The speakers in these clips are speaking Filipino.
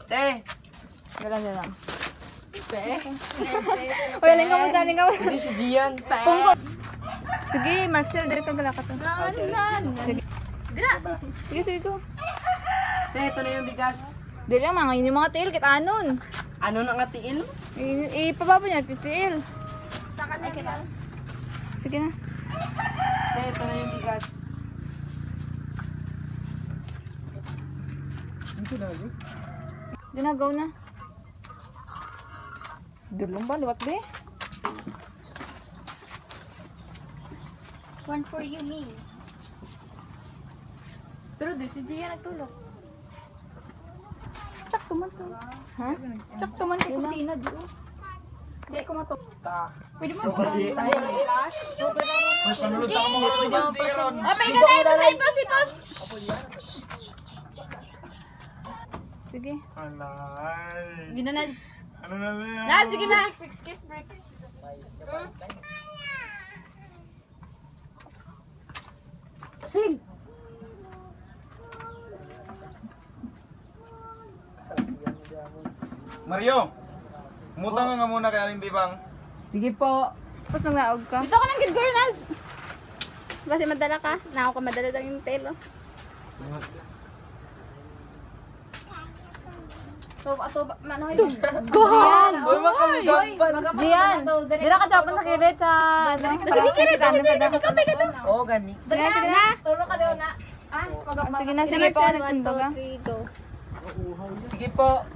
Te! Dalang. Uy, aling ka mo, daling ka mo. Hindi si Gian. Pungkot. Sige, Marcel, dire ka galaka to. Sige. Sige, go. Te, ito na yung bigas. Dire lang, mga yun yung mga tail, kita anon. Ano nang atiin? Ipababa niya, titiil. Sige na. Te, ito na yung bigas. Ginagaw na. Dulong ba? Liwat ba? One for you, me. Pero di si Gia nagtulog. Sakto man to. Ha? Sakto man sa kusina di o. Di ko mato. Pwede mo ba? Flash? Apay ka na ito sa ipos. Sige. Alay. Hindi na. Ano na yan? Na, sige na. 6 kiss breaks. Sil. Mario! Umutang nga muna kay Aling Bibang. Sige po. Tapos nang naog ka. Dito ka lang, good girl, Naz. Basta madala ka. Nako ka madala lang yung tail, oh. Mano yun? Gian. Uy, makamigampan. Gian. Dira ka chapan sa kilid sa... Sige, kilid. Oo, gani. Sige na. Tulog ka daw na. Sige na, sige po. Nagtindog ah. Go. Sige po.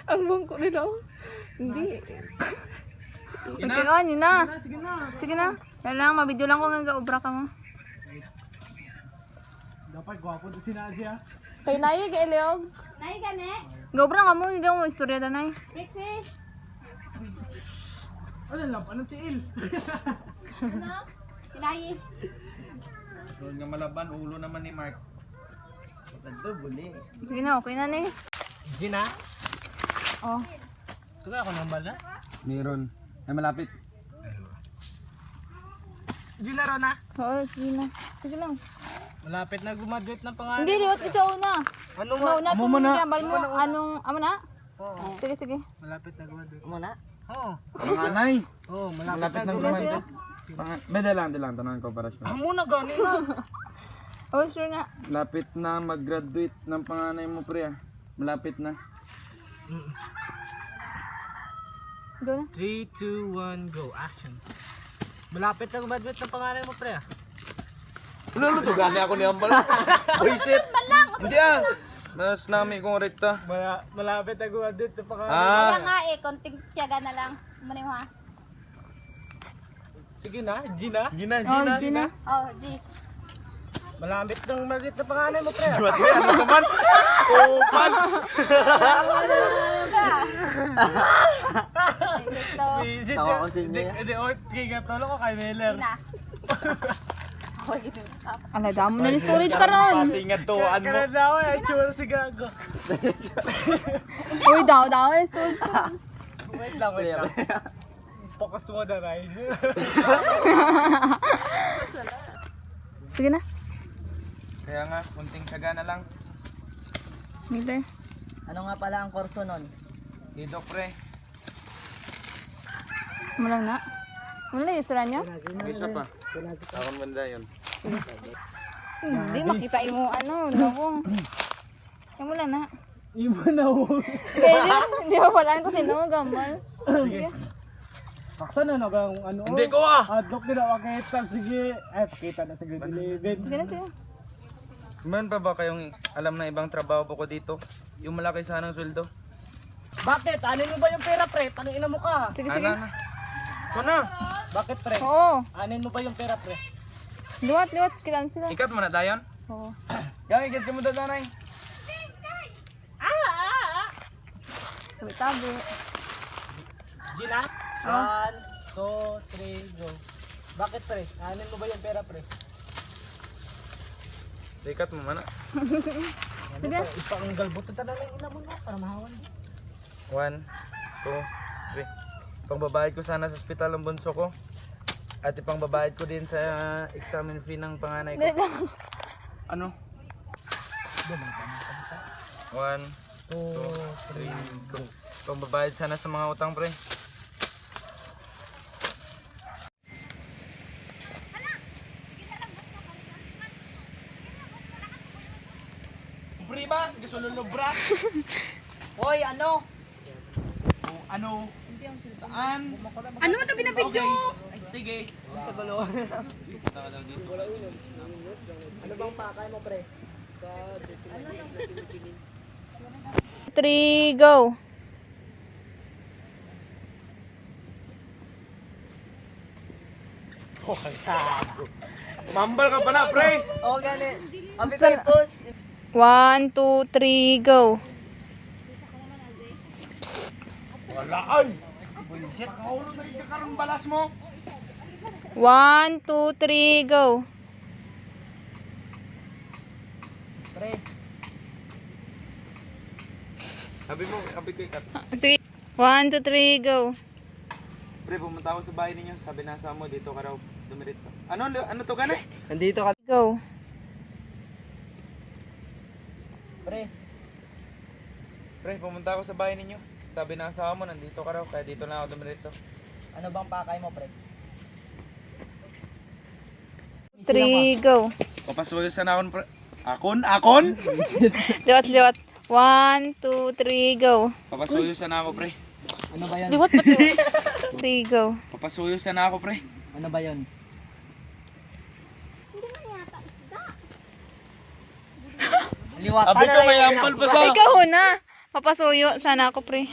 Ang bangko nila. Hindi. Sige na, yun na. Sige na. Yan lang, mabidyo lang ko nga obra ka mo. Dapat gwapo din si Nadia. Kay Naye, kay Leog. Nay ka ne? Gobra ka mo, hindi mo istorya na Nay. Pixie. Ano lang, anong tiil? Ano? Kinayi. Doon nga malaban, ulo naman ni Mark. Ito, buli. Sige na, okay na Nay. Gina? Oh. Tuga ako ng balas? Meron. Ay malapit. Gina ron na? Oo, sige na. Sige lang. Malapit na gumaduate ng pangalan. Hindi, liwat ka sa una. Ano Una, Amo mo na. kambal mo. Anong, amo na? Oo. Sige, sige. Malapit na gumaduate. Muna. Oo. Panganay? Oo, malapit na Sige, gumaduate. sige. Beda lang, tanong ko para siya. Amo na gani na. Oh, sure na. Lapit na mag-graduate ng panganay mo, pre. Malapit na. Go na. 3, 2, 1, go. Action. Malapit na graduate ng pangalan mo, pre. Ano to? Gani ako ni Ambal. Buisit. Hindi ah. Mas nami kong rekta. Malapit na graduate ng pangalan. Kaya Ah. nga eh, konting tiyaga na lang. Muna mo ha. Sige na, Gina. Gina, Oh, Gina. Gina. Oh, G. Malapit ng graduate ng pangalan mo, pre. Graduate, ano naman? Kupal. Dito. Visit Tawa yun. ko sa inyo, Hindi, hindi, oh, kaya tolo ko kay Meller. Ina. Ala, damo na ni storage ka ron. Pasingatuan mo. Kaya na ako, ay chula si Gago. Uy, daw ni storage. Wait lang, wait lang. Focus mo na, Ray. Sige na. Kaya nga, kunting saga na lang. Miller. Ano nga pala ang kurso nun? Dito, pre. Mulang na. Wala yung isura niyo? Isa pa. Takon banda yun. Hindi, makita yung ano, lawong. Yung wala na. Iba na ako. Pwede, hindi mo pala ko sino, gamal. Sige. Paksa na kung ano. Hindi ko ah! Adlock nila, makita. Sige. Ay, pakita na sa grade 11. Sige na, sige. Man pa ba kayong alam na ibang trabaho po ko dito? Yung malaki sanang sweldo? Bakit? Anin mo ba yung pera, pre? Tangina mo ka. Sige, sige. Ana na. Ito na. Bakit, pre? Oo. Anin mo ba yung pera, pre? Liwat, kitaan sila. Ikat mo na dayon? Oo. Yang ikat ka mo dadanay. Tabi-tabi. Gina? Oh. 1, 2, 3, go. Bakit, pre? Anin mo ba yung pera, pre? Ikat mo mana. Sige. Ipanggal buto na lang ina mo na para mahawan. 1, 2, 3. Pagbabayad ko sana sa ospital ang bunso ko. At ipang babayad ko din sa examen fee ng panganay ko. Ano? 1, 2, 3, go. Ipang babayad sana sa mga utang, pre. Pre ba? Gusto lulubra? Hoy, ano? Ano? Saan? Ano mo ito binabidyo? Sige. Sa balon. Ano bang pakay mo, pre? 3, go. Mambal ka pa na, pre. Oo, gani. Abi kayo, boss. 1, 2, 3, go. Wala ay. Bullshit. Kaulo na yung karong balas mo. 1, 2, 3, go. Pre, Sabi mo, sabi ko ikat. Sige. 1, 2, 3, go. Pre, pumunta ako sa bahay ninyo. Sabi na sa mo, dito ka raw dumiritso. Ano to ka na? nandito ka. Go. Pre, Pre, pumunta ako sa bahay ninyo. Sabi na asawa mo, nandito ka raw. Kaya dito na ako dumiritso. ano bang pakay mo, pre? 3, go. Papasuyo sa nakon, pre. Akon? Liwat, liwat. 1, 2, 3, go. Papasuyo sa na ako, pre. Ano ba yun? Liwat ba ito? 3, go. Papasuyo sa na ako, pre. Ano ba yun? Liwatan Abi ko may ampal pa sa. Ikaw na. Papasuyo. Sana ako, pre.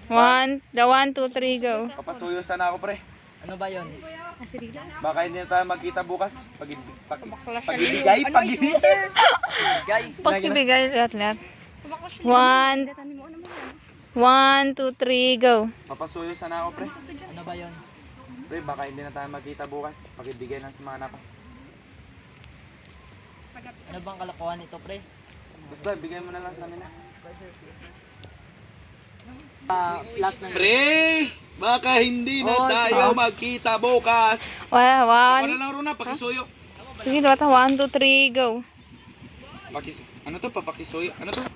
1, 2, 3, go. Papasuyo sa na ako, pre. Ano ba yun? Baka hindi na tayo magkita bukas. Pag-ibigay. Pagkibigay, liwat, liwat. 1, 2, 3, go. Papasuyo sa na ako, pre. Ano ba yun? Pre, baka hindi na tayo magkita bukas. Pag-ibigay ng sa mga anak ko. Ano bang kalokohan nito, pre? Basta, bigay mo na lang sa kanila. Plus na Pre, baka hindi na tayo magkita bukas. 1, Para lang rin na, pakisuyo. sige, liwat. 1, 2, 3, go. Ano to, papakisuyo? Ano to?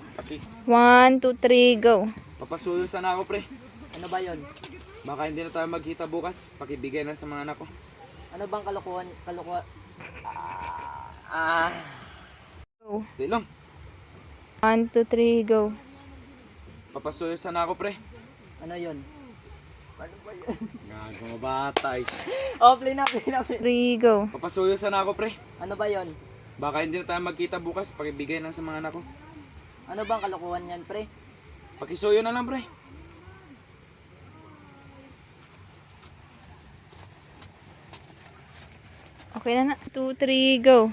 1, 2, 3, go. Papasuyo sana ako, pre. Ano ba yun? Baka hindi na tayo magkita bukas. Pakibigay na sa mga anak ko. Ano bang kalokohan? Go. Di lang. 1, 2, 3, go. Papasuyo sana ako, pre. Ano yun? Gago mga batay. Oh, play na. 3, go. Papasuyo sana ako, pre. Ano ba yun? Baka hindi na tayo magkita bukas. Pakibigay na sa mga anak ko. Ano bang kalokohan yan, pre? Pakisuyo na lang, pre. Okay na na. 2, 3, go.